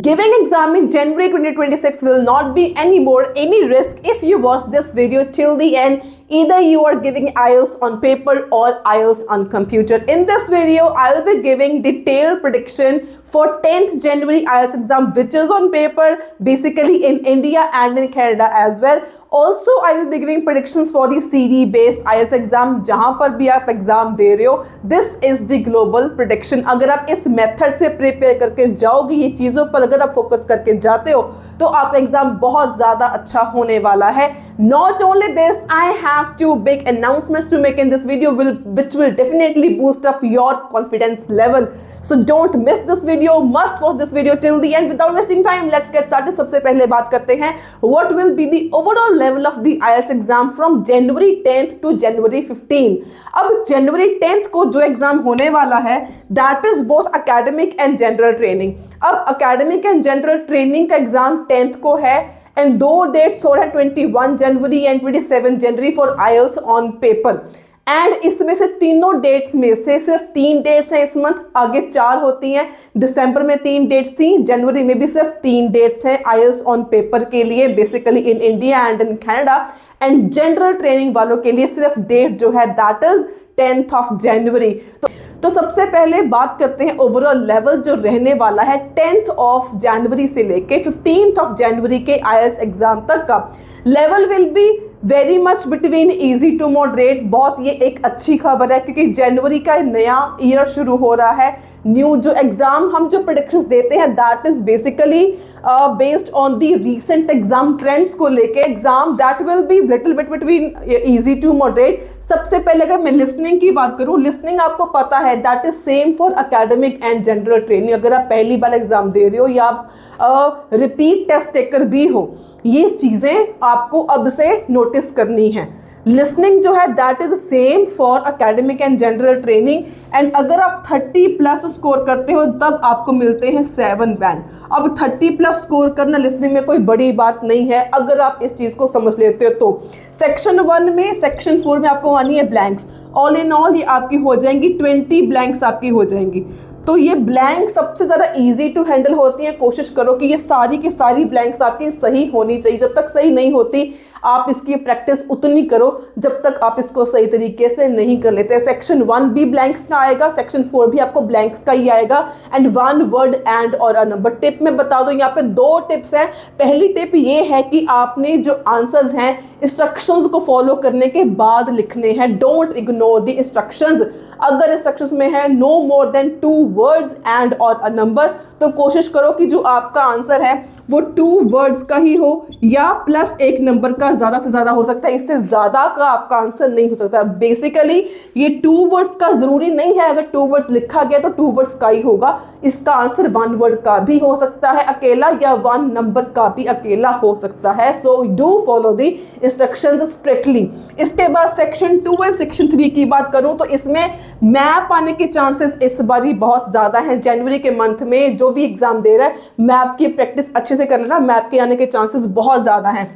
Giving exam in January 2026 will not be anymore any risk if you watch this video till the end. Either you are giving IELTS on paper or IELTS on computer. In this video, I will be giving detailed prediction for 10th January IELTS exam, which is on paper, basically in India and in Canada as well. Also, I will be giving predictions for the CD based IELTS exam, जहां पर भी आप exam दे रहे हो. This is the global prediction. अगर आप इस मेथड से प्रिपेयर करके जाओगे, ये चीज़ों पर अगर आप फोकस करके जाते हो, तो आप एग्जाम बहुत ज़्यादा अच्छा होने वाला है. Not only this, I have two big announcements to make in this video, which will definitely boost up your confidence level. So don't miss this video. Must watch this video till the end. Without wasting time, let's get started. सबसे पहले बात करते हैं what will be the overall level of the IELTS exam from January 10th to January 15. अब January 10th को जो exam होने वाला है, that is both academic and general training. अब academic and general training का एग्जाम 10th को है, and दो डेट्स हो रहे हैं 21 जनवरी एंड 27 जनवरी for IELTS on paper. And इसमें से तीनों डेट्स में से सिर्फ 3 डेट्स हैं इस मंथ, आगे 4 होती हैं. दिसंबर में 3 डेट्स थी, जनवरी में भी सिर्फ 3 डेट्स हैं IELTS ऑन पेपर के लिए, basically in India and in Canada. And general training वालों के लिए सिर्फ डेट जो है that is 10th of January. तो सबसे पहले बात करते हैं ओवरऑल लेवल जो रहने वाला है 10th ऑफ जनवरी से लेके 15th ऑफ जनवरी के IELTS एग्जाम तक का. Level will be very much between easy to moderate. बहुत ये एक अच्छी खबर है क्योंकि जनवरी का नया ईयर शुरू हो रहा है. न्यू जो एग्जाम हम जो प्रेडिक्शंस देते हैं that is basically based on the recent exam trends को लेके exam that will be little bit between easy to moderate. सबसे पहले अगर मैं लिसनिंग की बात करूं, लिसनिंग आपको पता है that is same for academic and general training. अगर आप पहली बार एग्जाम दे रहे हो या आप रिपीट टेस्ट टेकर भी हो, ये चीज़ें आपको अब से नोटिस करनी है. लिसनिंग जो है that is same for academic and general training. And अगर आप 30 प्लस स्कोर करते हो तब आपको मिलते हैं 7 बैंड. अब 30 प्लस स्कोर करना लिसनिंग में कोई बड़ी बात नहीं है अगर आप इस चीज़ को समझ लेते हो. तो सेक्शन 1 में, सेक्शन 4 में आपको आनी है ब्लैंक्स. ऑल इन ऑल ये आपकी हो जाएंगी 20 ब्लैंक्स आपकी हो जाएंगी. तो ये ब्लैंक सबसे ज़्यादा इजी टू हैंडल होती हैं. कोशिश करो कि ये सारी की सारी ब्लैंक्स आपकी सही होनी चाहिए. जब तक सही नहीं होती आप इसकी प्रैक्टिस उतनी करो जब तक आप इसको सही तरीके से नहीं कर लेते. सेक्शन 1 भी ब्लैंक्स का आएगा, सेक्शन 4 भी आपको ब्लैंक्स का ही आएगा. एंड 1 वर्ड एंड और अ नंबर. टिप में बता दो, यहाँ पे 2 टिप्स हैं. पहली टिप ये है कि आपने जो आंसर्स हैं इंस्ट्रक्शंस को फॉलो करने के बाद लिखने हैं. Don't ignore the instructions. अगर इंस्ट्रक्शंस में है no more than 2 words and और अ नंबर, तो कोशिश करो कि जो आपका आंसर है वो 2 वर्ड्स का ही हो या प्लस एक नंबर का ज़्यादा से ज़्यादा हो सकता है. इससे ज़्यादा का आपका आंसर नहीं हो सकता. बेसिकली ये 2 वर्ड्स का ज़रूरी नहीं है. अगर 2 वर्ड्स लिखा गया तो 2 वर्ड्स का ही होगा. इसका आंसर 1 वर्ड का भी हो सकता है अकेला, या 1 नंबर का भी अकेला हो सकता है. So do follow the instructions strictly. इसके बाद सेक्शन 2 एंड सेक्शन 3 की बात करूं तो इसमें मैप आने के चांसेस इस बार ही बहुत ज़्यादा हैं. जनवरी के मंथ में जो भी एग्जाम दे रहा है मैप की प्रैक्टिस अच्छे से कर लेना. मैप के आने के चांसेस बहुत ज़्यादा हैं.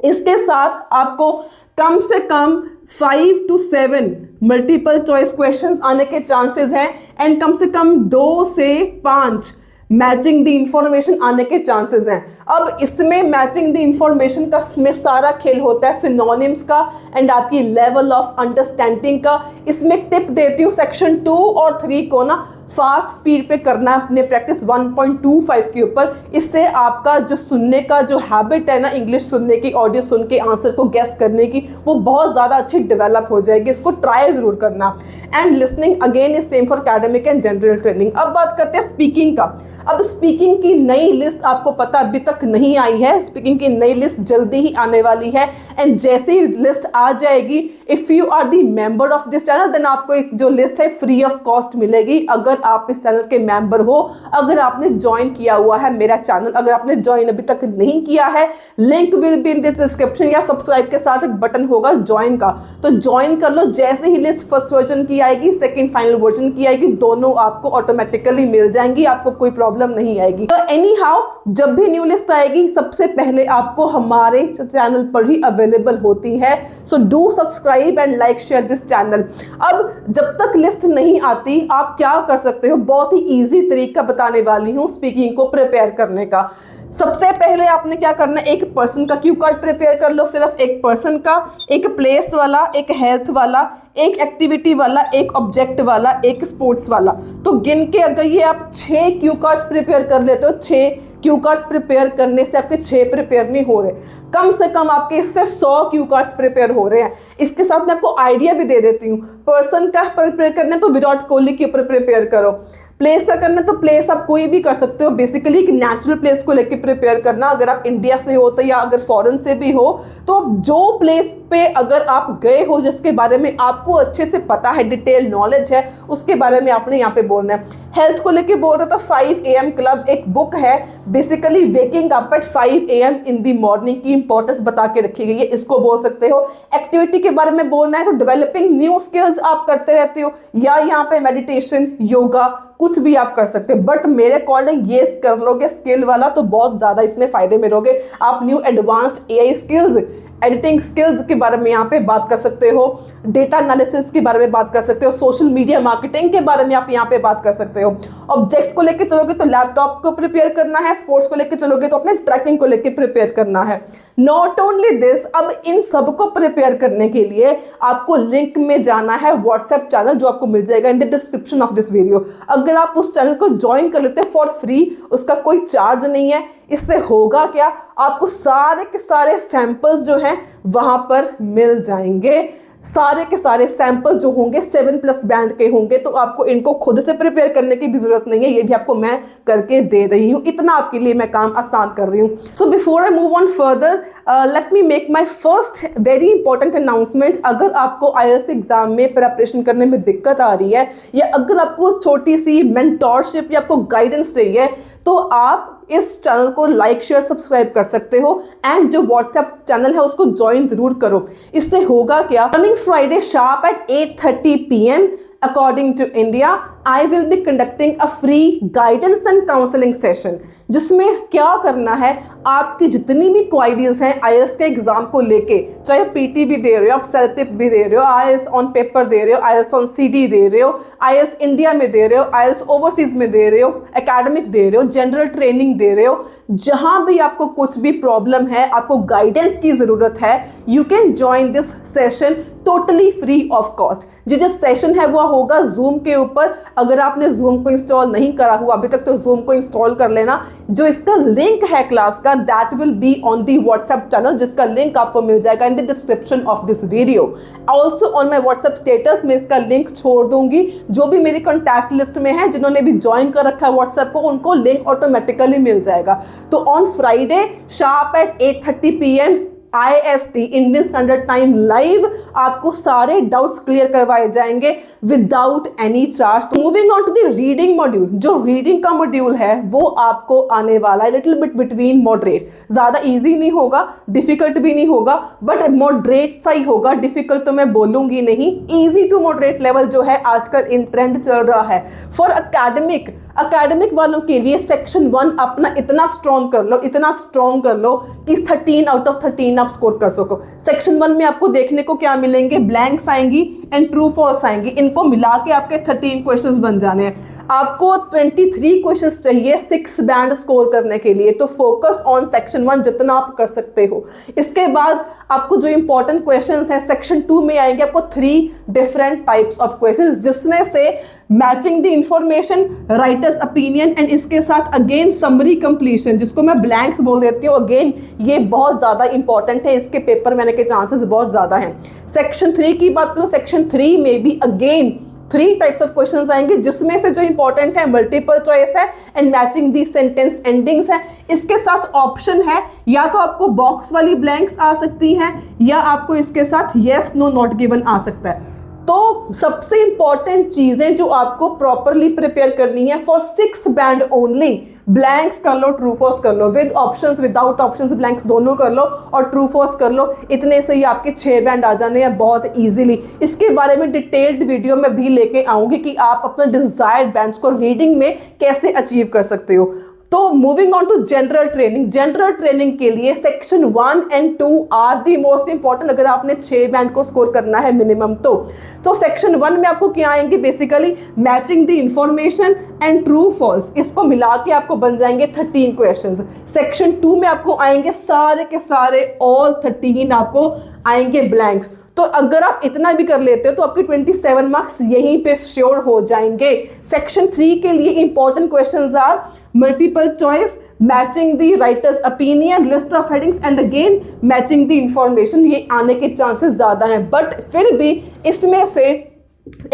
इसके साथ आपको कम से कम 5 to 7 मल्टीपल चॉइस क्वेश्चंस आने के चांसेस हैं. एंड कम से कम 2 से 5 मैचिंग द इंफॉर्मेशन आने के चांसेस हैं. अब इसमें मैचिंग द इंफॉर्मेशन का में सारा खेल होता है सिनोनिम्स का एंड आपकी लेवल ऑफ अंडरस्टैंडिंग का. इसमें टिप देती हूँ, सेक्शन 2 और 3 को ना फास्ट स्पीड पे करना है अपने प्रैक्टिस 1.25 के ऊपर. इससे आपका जो सुनने का जो हैबिट है ना, इंग्लिश सुनने की, ऑडियो सुन के आंसर को गेस करने की, वो बहुत ज़्यादा अच्छी डेवलप हो जाएगी. इसको ट्राई ज़रूर करना. And listening again is same for academic and general training. अब बात करते हैं स्पीकिंग का. अब स्पीकिंग की नई लिस्ट आपको पता अभी तक नहीं आई है. स्पीकिंग की नई लिस्ट जल्दी ही आने वाली है. एंड जैसे ही लिस्ट आ जाएगी, if you are the member of this channel, then आपको एक जो लिस्ट है फ्री ऑफ कॉस्ट मिलेगी. अगर आप इस चैनल के मेंबर हो, अगर आपने ज्वाइन किया हुआ है मेरा चैनल, अगर आपने ज्वाइन अभी तक नहीं किया है, link will be in this description, या सब्सक्राइब के साथ एक बटन होगा ज्वाइन का, तो ज्वाइन कर लो. जैसे ही लिस्ट फर्स्ट वर्जन की आएगी, सेकंड फाइनल वर्जन की आएगी, दोनों आपको ऑटोमेटिकली मिल जाएंगी. आपको कोई प्रॉब्लम नहीं आएगी. तो एनी हाउ जब भी न्यू लिस्ट लिस्ट आएगी सबसे पहले आपको हमारे चैनल पर ही अवेलेबल होती है। So do subscribe and like share this channel. अब जब तक लिस्ट नहीं आती आप क्या कर सकते हो, बहुत ही इजी तरीका बताने वाली हूँ स्पीकिंग को प्रिपेयर करने का। सबसे पहले आपने क्या करना है, एक पर्सन का क्यू कार्ड प्रिपेयर कर लो, सिर्फ एक पर्सन का, एक प्लेस वाला, एक हेल्थ वाला, एक एक्टिविटी वाला, एक ऑब्जेक्ट वाला, एक स्पोर्ट्स वाला। तो गिन के अगर ये आप 6 क्यू कार्ड्स प्रिपेयर कर लेते हो, 6 क्यू कार्ड्स प्रिपेयर करने से आपके 6 प्रिपेयर नहीं हो रहे, कम से कम आपके इससे 100 क्यू कार्ड्स प्रिपेयर हो रहे हैं। इसके साथ मैं आपको आइडिया भी दे देती हूँ। पर्सन का प्रिपेयर करना है तो विराट कोहली के ऊपर प्रिपेयर करो। प्लेस का करना तो प्लेस आप कोई भी कर सकते हो, बेसिकली एक नेचुरल प्लेस को लेके प्रिपेयर करना। अगर आप इंडिया से हो तो, या अगर फॉरेन से भी हो तो जो प्लेस पे अगर आप गए हो जिसके बारे में आपको अच्छे से पता है, डिटेल नॉलेज है, उसके बारे में आपने यहाँ पे बोलना है। हेल्थ को लेके बोल रहा था 5 AM क्लब एक बुक है, basically waking up at 5 AM in the morning की इंपॉर्टेंस बता के रखी गई है, इसको बोल सकते हो। एक्टिविटी के बारे में बोलना है तो डेवलपिंग न्यू स्किल्स आप करते रहते हो, या यहाँ पे मेडिटेशन, योगा, कुछ भी आप कर सकते हो। बट मेरे अकॉर्डिंग ये कर लोगे स्किल वाला तो बहुत ज़्यादा इसमें फायदे में रहोगे। आप new advanced AI skills, editing skills के बारे में यहाँ पे बात कर सकते हो, डेटा एनालिसिस के बारे में बात कर सकते हो, सोशल मीडिया मार्केटिंग के बारे में आप यहाँ पे बात कर सकते हो। ऑब्जेक्ट को लेके चलोगे तो लैपटॉप को प्रिपेयर करना है, स्पोर्ट्स को लेके चलोगे तो अपने ट्रैकिंग को लेके प्रिपेयर करना है। नॉट ओनली दिस, अब इन सब को प्रिपेयर करने के लिए आपको लिंक में जाना है व्हाट्सएप चैनल, जो आपको मिल जाएगा in the description of this video. अगर आप उस चैनल को ज्वाइन कर लेते हैं फॉर फ्री, उसका कोई चार्ज नहीं है। इससे होगा क्या, आपको सारे के सारे सैंपल्स जो हैं वहां पर मिल जाएंगे। सारे के सारे सैंपल जो होंगे 7+ बैंड के होंगे, तो आपको इनको खुद से प्रिपेयर करने की भी जरूरत नहीं है, ये भी आपको मैं करके दे रही हूँ। इतना आपके लिए मैं काम आसान कर रही हूँ। So before I move on further, let me make my first very important announcement. अगर आपको IELTS एग्जाम में प्रिपरेशन करने में दिक्कत आ रही है, या अगर आपको छोटी सी मेंटोरशिप या आपको गाइडेंस चाहिए, तो आप इस चैनल को लाइक शेयर सब्सक्राइब कर सकते हो, एंड जो व्हाट्सएप चैनल है उसको ज्वाइन जरूर करो। इससे होगा क्या, coming Friday sharp at 8:30 PM according to India, I will be conducting a free guidance and counseling session, जिसमें क्या करना है, आपकी जितनी भी क्वायरीज हैं IELTS के एग्जाम को लेके, चाहे PT भी दे रहे हो आप, सेल्टिप भी दे रहे हो, IELTS ऑन पेपर दे रहे हो, IELTS ऑन CD दे रहे हो, IELTS इंडिया में दे रहे हो, IELTS ओवरसीज में दे रहे हो, एकेडमिक दे रहे हो, जनरल ट्रेनिंग दे रहे हो, जहां भी आपको कुछ भी प्रॉब्लम है, आपको गाइडेंस की जरूरत है, you can join this session totally free of cost. जो सेशन है वो होगा जूम के ऊपर। अगर आपने जूम को इंस्टॉल नहीं करा हुआ अभी तक तो जूम को इंस्टॉल कर लेना। जो इसका लिंक है क्लास का, that will be on the WhatsApp channel, जिसका लिंक आपको मिल जाएगा in the description of this video. Also on my WhatsApp status में इसका लिंक छोड़ दूंगी। जो भी मेरी कॉन्टैक्ट लिस्ट में है, जिन्होंने भी ज्वाइन कर रखा है व्हाट्सएप को, उनको लिंक ऑटोमेटिकली मिल जाएगा। तो on Friday sharp at 8:30 PM IST Indian standard time live आपको सारे डाउट्स क्लियर करवाए जाएंगे without any charge. Moving on to the reading module, जो रीडिंग का मॉड्यूल है वो आपको आने वाला है लिटिल बिट बिटवीन मॉडरेट। ज्यादा इजी नहीं होगा, डिफिकल्ट भी नहीं होगा, बट मॉडरेट सा ही होगा। डिफिकल्ट तो मैं बोलूंगी नहीं, इजी टू मॉडरेट लेवल जो है आजकल इन ट्रेंड चल रहा है। फॉर अकेडमिक वालों के लिए सेक्शन 1 अपना इतना स्ट्रॉन्ग कर लो, इतना स्ट्रॉन्ग कर लो कि 13 आउट ऑफ 13 आप स्कोर कर सको। सेक्शन 1 में आपको देखने को क्या मिलेंगे, ब्लैंक्स आएंगी एंड ट्रू फॉल्स आएंगी। इनको मिला के आपके 13 क्वेश्चंस बन जाने हैं। आपको 23 क्वेश्चंस चाहिए 6 बैंड स्कोर करने के लिए, तो फोकस ऑन सेक्शन 1 जितना आप कर सकते हो। इसके बाद आपको जो इंपॉर्टेंट क्वेश्चंस हैं सेक्शन 2 में आएंगे आपको 3 डिफरेंट टाइप्स ऑफ क्वेश्चंस, जिसमें से matching the information, writers opinion and इसके साथ अगेन समरी कंप्लीशन, जिसको मैं ब्लैंक्स बोल देती हूँ। अगेन ये बहुत ज़्यादा इंपॉर्टेंट है, इसके पेपर में आने के चांसेस बहुत ज़्यादा हैं। सेक्शन 3 की बात करूँ, सेक्शन 3 में भी अगेन 3 टाइप्स ऑफ क्वेश्चंस आएंगे, जिसमें से जो इंपॉर्टेंट है मल्टीपल चॉइस है and matching the sentence endings है। इसके साथ ऑप्शन है, या तो आपको बॉक्स वाली ब्लैंक्स आ सकती हैं, या आपको इसके साथ येस नो नॉट गिवन आ सकता है। तो सबसे इंपॉर्टेंट चीजें जो आपको प्रॉपरली प्रिपेयर करनी है फॉर 6 बैंड ओनली, ब्लैंक्स कर लो, ट्रू फॉल्स कर लो, with options without options, blanks दोनों कर लो और ट्रू फॉल्स कर लो। इतने से ही आपके 6 बैंड आ जाने हैं बहुत इजीली। इसके बारे में डिटेल्ड वीडियो में भी लेके आऊंगी कि आप अपने डिजायर्ड बैंड्स को रीडिंग में कैसे अचीव कर सकते हो। तो moving on to general training, general training के लिए section 1 and 2 are the most important अगर आपने 6 बैंड को स्कोर करना है मिनिमम। तो सेक्शन 1 में आपको क्या आएंगे, basically matching the information and true false, इसको मिला के आपको बन जाएंगे 13 क्वेश्चंस। सेक्शन 2 में आपको आएंगे सारे के सारे ऑल 13 आपको आएंगे ब्लैंक्स। तो अगर आप इतना भी कर लेते हो तो आपके 27 मार्क्स यहीं पे श्योर हो जाएंगे। सेक्शन 3 के लिए important questions are multiple choice, matching the writer's opinion, list of headings and again matching the information, ये आने के चांसेस ज्यादा हैं। बट फिर भी इसमें से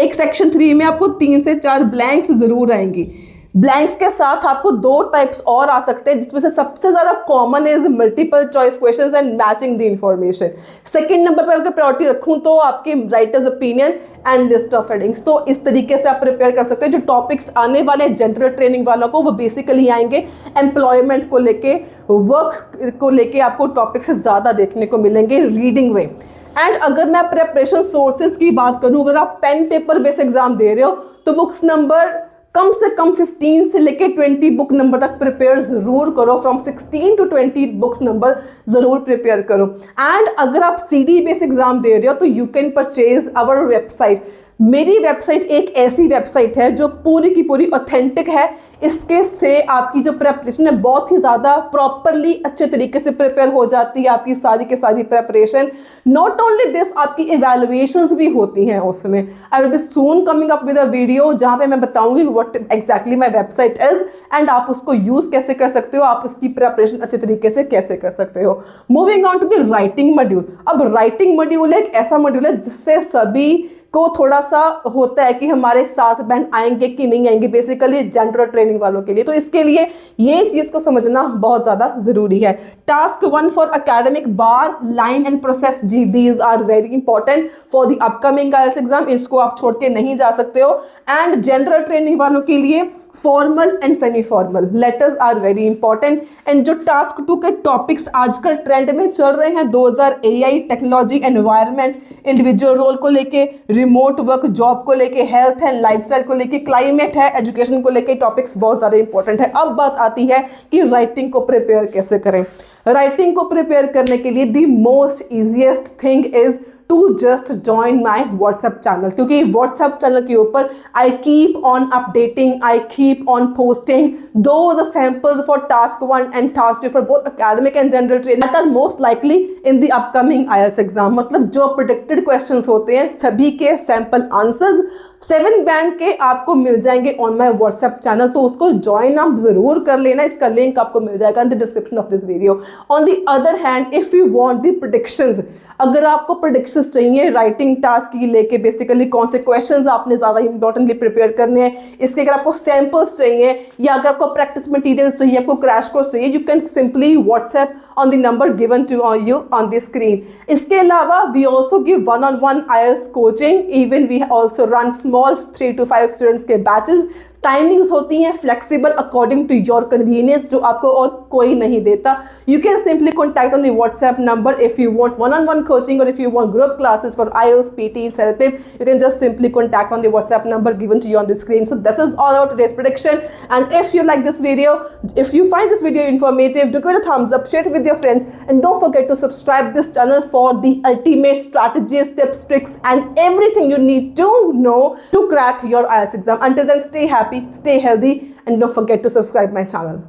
एक सेक्शन 3 में आपको 3 से 4 ब्लैंक्स जरूर आएंगी। ब्लैंक्स के साथ आपको 2 टाइप्स और आ सकते हैं, जिसमें से सबसे ज्यादा common is multiple choice questions and matching the information. Second number पर अगर प्रायोरिटी रखूं तो आपके writers opinion and list of headings. तो इस तरीके से आप प्रिपेयर कर सकते हैं। जो टॉपिक्स आने वाले जनरल ट्रेनिंग वालों को वो बेसिकली आएंगे एम्प्लॉयमेंट को लेके, वर्क को लेके आपको टॉपिक्स ज्यादा देखने को मिलेंगे रीडिंग में। एंड अगर मैं प्रेपरेशन सोर्सेज की बात करूं, अगर आप पेन पेपर बेस्ड एग्जाम दे रहे हो तो बुक्स नंबर कम से कम 15 से लेके 20 बुक नंबर तक प्रिपेयर जरूर करो। फ्रॉम 16 to 20 बुक्स नंबर जरूर प्रिपेयर करो। एंड अगर आप CD बेस्ड एग्जाम दे रहे हो तो you can purchase our website. मेरी वेबसाइट एक ऐसी वेबसाइट है जो पूरी की पूरी ऑथेंटिक है। इसके से आपकी जो प्रेपरेशन है बहुत ही ज़्यादा प्रॉपरली अच्छे तरीके से प्रिपेयर हो जाती है आपकी सारी के सारी प्रेपरेशन। नॉट ओनली दिस, आपकी इवैल्यूएशंस भी होती हैं उसमें। I will be soon coming up with a video जहाँ पे मैं बताऊंगी what exactly my website is and आप उसको यूज़ कैसे कर सकते हो, आप उसकी प्रेपरेशन अच्छे तरीके से कैसे कर सकते हो। Moving on to the writing module. अब राइटिंग मॉड्यूल एक ऐसा मॉड्यूल है जिससे सभी को थोड़ा सा होता है कि हमारे साथ बैंड आएंगे कि नहीं आएंगे, बेसिकली जनरल ट्रेनिंग वालों के लिए। तो इसके लिए ये चीज को समझना बहुत ज्यादा जरूरी है। Task 1 for academic bar, line and process जी, these are very important for the upcoming IELTS exam, इसको आप छोड़ के नहीं जा सकते हो। एंड जनरल ट्रेनिंग वालों के लिए formal and semi formal letters are very important. And जो टास्क 2 के टॉपिक्स आजकल ट्रेंड में चल रहे हैं 2000 AI, technology, environment, individual role को लेके, रिमोट वर्क, जॉब को लेके, हेल्थ एंड लाइफस्टाइल को लेके, क्लाइमेट है, एजुकेशन को लेके, टॉपिक्स बहुत ज़्यादा इंपॉर्टेंट है। अब बात आती है कि राइटिंग को प्रिपेयर कैसे करें। राइटिंग को प्रिपेयर करने के लिए the most easiest thing is to just join my WhatsApp channel, क्योंकि व्हाट्सएप चैनल के ऊपर I keep on updating, I keep on posting those samples for task 1 and task 2 for both academic and general training that are most likely in the upcoming IELTS exam. मतलब जो predicted questions होते हैं सभी के sample answers 7 band के आपको मिल जाएंगे on my WhatsApp channel. तो उसको ज्वाइन आप जरूर कर लेना, इसका लिंक आपको मिल जाएगा in the description of this video. On the other hand, if you want the predictions, अगर आपको प्रेडिक्शंस चाहिए राइटिंग टास्क की लेके, बेसिकली कौन से क्वेश्चंस आपने ज्यादा इंपॉर्टेंटली प्रिपेयर करने हैं, इसके अगर आपको सैंपल्स चाहिए या अगर आपको प्रैक्टिस मटीरियल चाहिए, आपको क्रैश कोर्स चाहिए, you can simply WhatsApp on the number given to you on the screen. इसके अलावा we also give 1-on-1 IELTS coaching, even we also run small 3 to 5 students के बैचेस। टाइमिंग्स होती हैं flexible according to your convenience, जो आपको और कोई नहीं देता। You can simply contact on the WhatsApp number if you want 1-on-1 coaching or if you want group classes for IELTS, PT, self-pip, you can just simply contact on the WhatsApp number given to you on the screen. So this is all about today's prediction. And if you like this video, if you find this video informative, do give it a thumbs up, share it with your friends, and don't forget to subscribe this channel for the ultimate strategies, tips, tricks, and everything you need to know to crack your IELTS exam. Until then, stay happy, stay healthy, and don't forget to subscribe my channel.